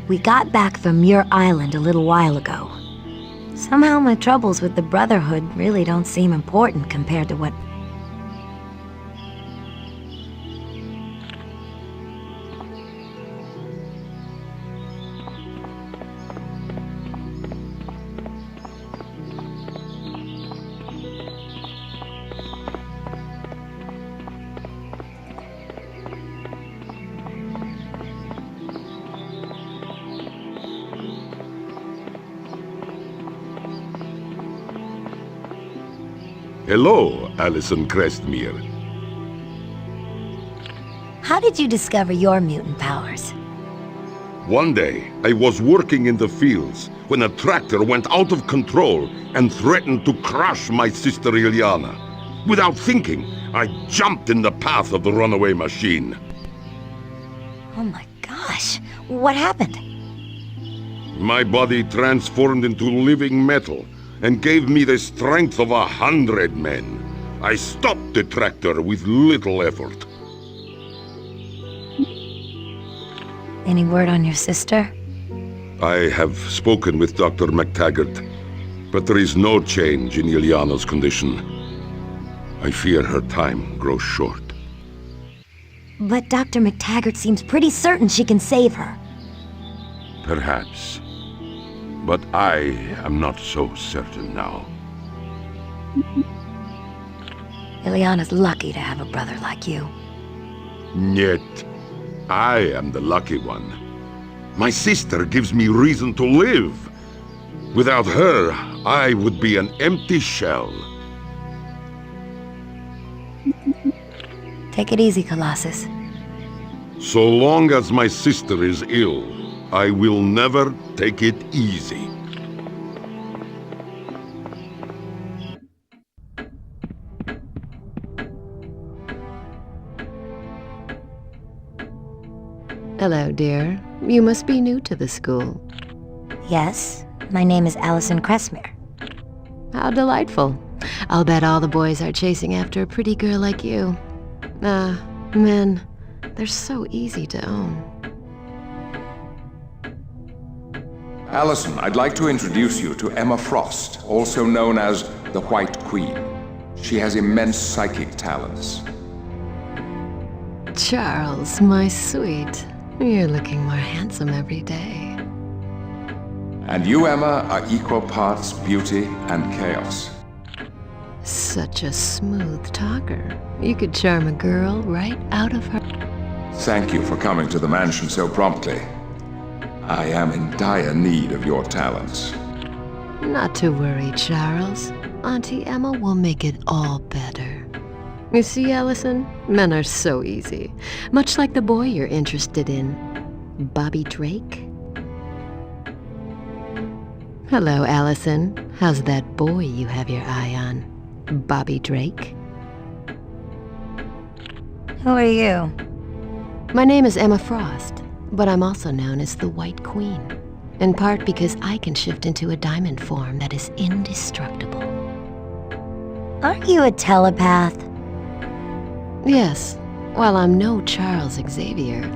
We got back from Muir Island a little while ago. Somehow my troubles with the Brotherhood really don't seem important compared to what... Hello, Alison Crestmere. How did you discover your mutant powers? One day, I was working in the fields when a tractor went out of control and threatened to crush my sister Ilyana. Without thinking, I jumped in the path of the runaway machine. Oh my gosh, what happened? My body transformed into living metal and gave me the strength of 100 men. I stopped the tractor with little effort. Any word on your sister? I have spoken with Dr. MacTaggart, but there is no change in Ilyana's condition. I fear her time grows short. But Dr. MacTaggart seems pretty certain she can save her. Perhaps. But I am not so certain now. Ilyana's lucky to have a brother like you. Yet, I am the lucky one. My sister gives me reason to live. Without her, I would be an empty shell. Take it easy, Colossus. So long as my sister is ill, I will never take it easy. Hello, dear. You must be new to the school. Yes, my name is Alison Crestmere. How delightful. I'll bet all the boys are chasing after a pretty girl like you. Men, they're so easy to own. Alison, I'd like to introduce you to Emma Frost, also known as the White Queen. She has immense psychic talents. Charles, my sweet. You're looking more handsome every day. And you, Emma, are equal parts beauty and chaos. Such a smooth talker. You could charm a girl right out of her... Thank you for coming to the mansion so promptly. I am in dire need of your talents. Not to worry, Charles. Auntie Emma will make it all better. You see, Allison, men are so easy. Much like the boy you're interested in. Bobby Drake? Hello, Allison. How's that boy you have your eye on? Bobby Drake? Who are you? My name is Emma Frost, but I'm also known as the White Queen. In part because I can shift into a diamond form that is indestructible. Aren't you a telepath? Yes, while I'm no Charles Xavier,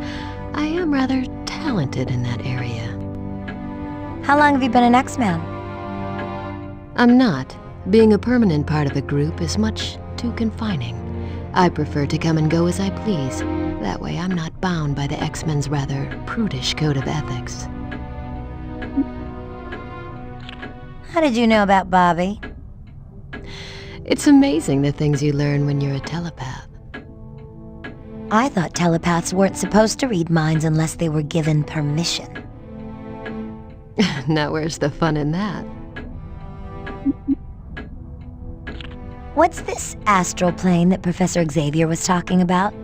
I am rather talented in that area. How long have you been an X-Man? I'm not. Being a permanent part of a group is much too confining. I prefer to come and go as I please. That way I'm not bound by the X-Men's rather prudish code of ethics. How did you know about Bobby? It's amazing the things you learn when you're a telepath. I thought telepaths weren't supposed to read minds unless they were given permission. Now where's the fun in that? What's this astral plane that Professor Xavier was talking about?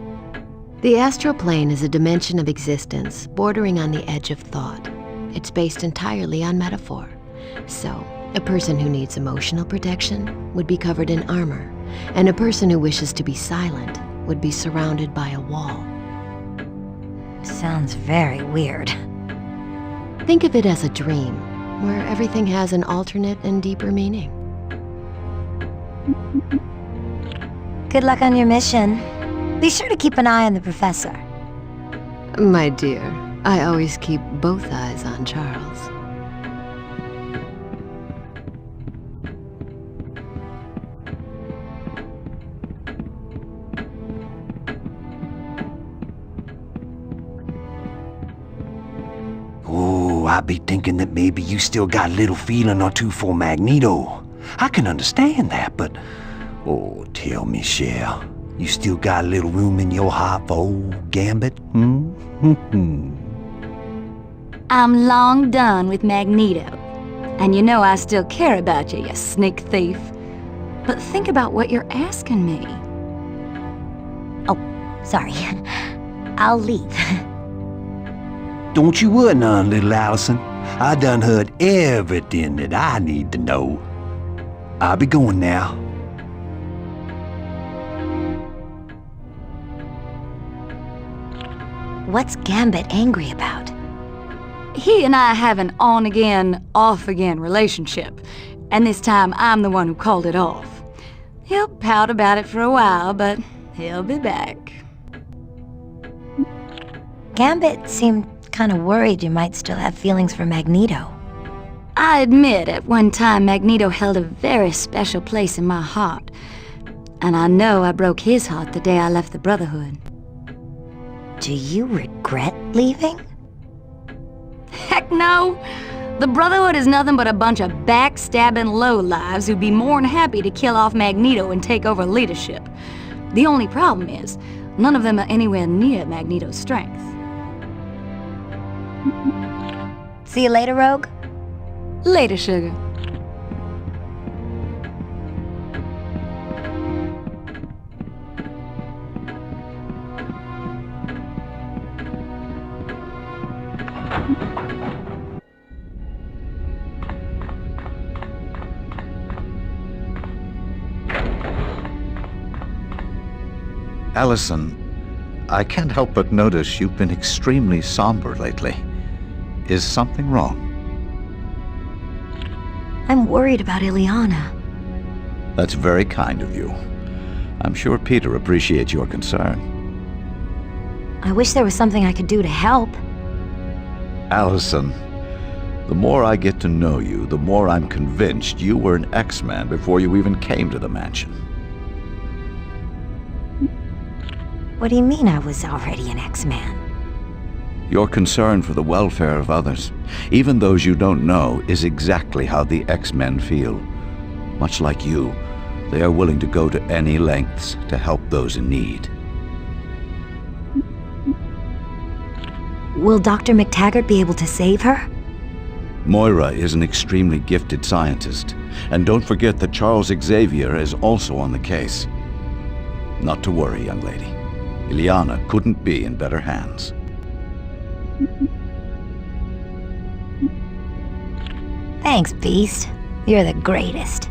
The astral plane is a dimension of existence bordering on the edge of thought. It's based entirely on metaphor. So, a person who needs emotional protection would be covered in armor, and a person who wishes to be silent would be surrounded by a wall. Sounds very weird. Think of it as a dream, where everything has an alternate and deeper meaning. Good luck on your mission. Be sure to keep an eye on the professor. My dear, I always keep both eyes on Charles. Oh, I be thinking that maybe you still got a little feeling or two for Magneto. I can understand that, but... Oh, tell me, Shell, you still got a little room in your heart for old Gambit? I'm long done with Magneto. And you know I still care about you, you sneak thief. But think about what you're asking me. Oh, sorry. I'll leave. Don't you worry none, little Allison. I done heard everything that I need to know. I'll be going now. What's Gambit angry about? He and I have an on-again, off-again relationship. And this time I'm the one who called it off. He'll pout about it for a while, but he'll be back. Gambit seemed kind of worried you might still have feelings for Magneto. I admit at one time Magneto held a very special place in my heart. And I know I broke his heart the day I left the Brotherhood. Do you regret leaving? Heck no! The Brotherhood is nothing but a bunch of backstabbing lowlives who'd be more than happy to kill off Magneto and take over leadership. The only problem is, none of them are anywhere near Magneto's strength. See you later, Rogue? Later, sugar. Allison, I can't help but notice you've been extremely somber lately. Is something wrong? I'm worried about Illyana. That's very kind of you. I'm sure Peter appreciates your concern. I wish there was something I could do to help. Allison, the more I get to know you, the more I'm convinced you were an X-Man before you even came to the mansion. What do you mean I was already an X-Man? Your concern for the welfare of others, even those you don't know, is exactly how the X-Men feel. Much like you, they are willing to go to any lengths to help those in need. Will Dr. McTaggart be able to save her? Moira is an extremely gifted scientist, and don't forget that Charles Xavier is also on the case. Not to worry, young lady. Illyana couldn't be in better hands. Thanks, Beast. You're the greatest.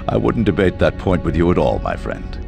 I wouldn't debate that point with you at all, my friend.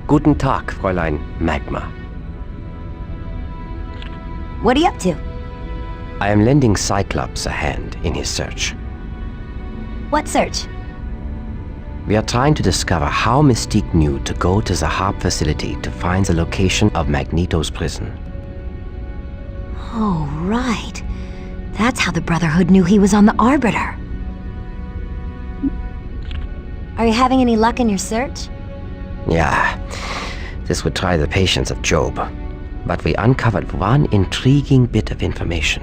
Guten Tag, Fräulein Magma. What are you up to? I am lending Cyclops a hand in his search. What search? We are trying to discover how Mystique knew to go to the HARP facility to find the location of Magneto's prison. Oh, right. That's how the Brotherhood knew he was on the Arbiter. Are you having any luck in your search? Yeah, this would try the patience of Job. But we uncovered one intriguing bit of information.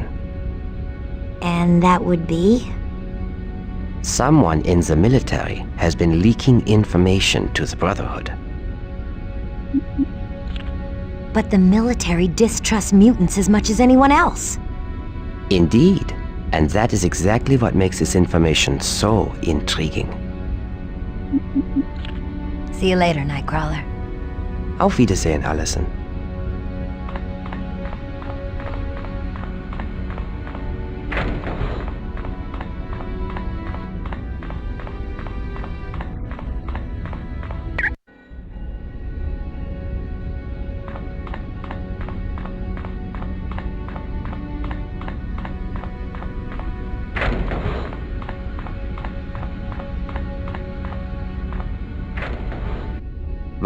And And that would be? Someone in the military has been leaking information to the Brotherhood. But the military distrusts mutants as much as anyone else. Indeed, and that is exactly what makes this information so intriguing. See you later, Nightcrawler. Auf Wiedersehen, Allison.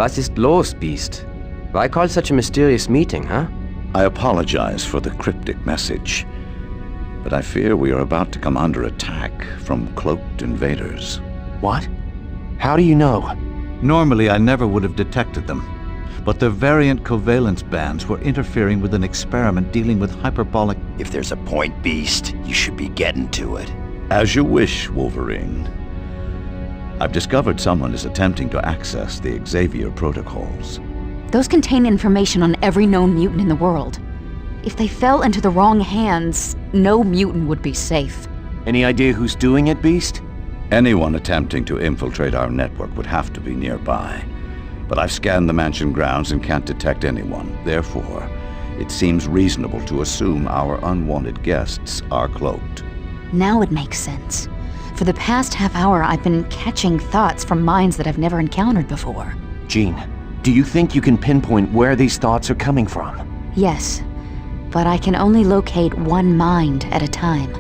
Was ist los, Beast? Why call such a mysterious meeting, huh? I apologize for the cryptic message, but I fear we are about to come under attack from cloaked invaders. What? How do you know? Normally, I never would have detected them, but their variant covalence bands were interfering with an experiment dealing with hyperbolic... If there's a point, Beast, you should be getting to it. As you wish, Wolverine. I've discovered someone is attempting to access the Xavier protocols. Those contain information on every known mutant in the world. If they fell into the wrong hands, no mutant would be safe. Any idea who's doing it, Beast? Anyone attempting to infiltrate our network would have to be nearby. But I've scanned the mansion grounds and can't detect anyone. Therefore, it seems reasonable to assume our unwanted guests are cloaked. Now it makes sense. For the past half hour, I've been catching thoughts from minds that I've never encountered before. Jean, do you think you can pinpoint where these thoughts are coming from? Yes, but I can only locate one mind at a time.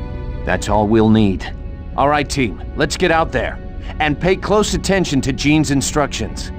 That's all we'll need. All right, team, let's get out there. And pay close attention to Jean's instructions.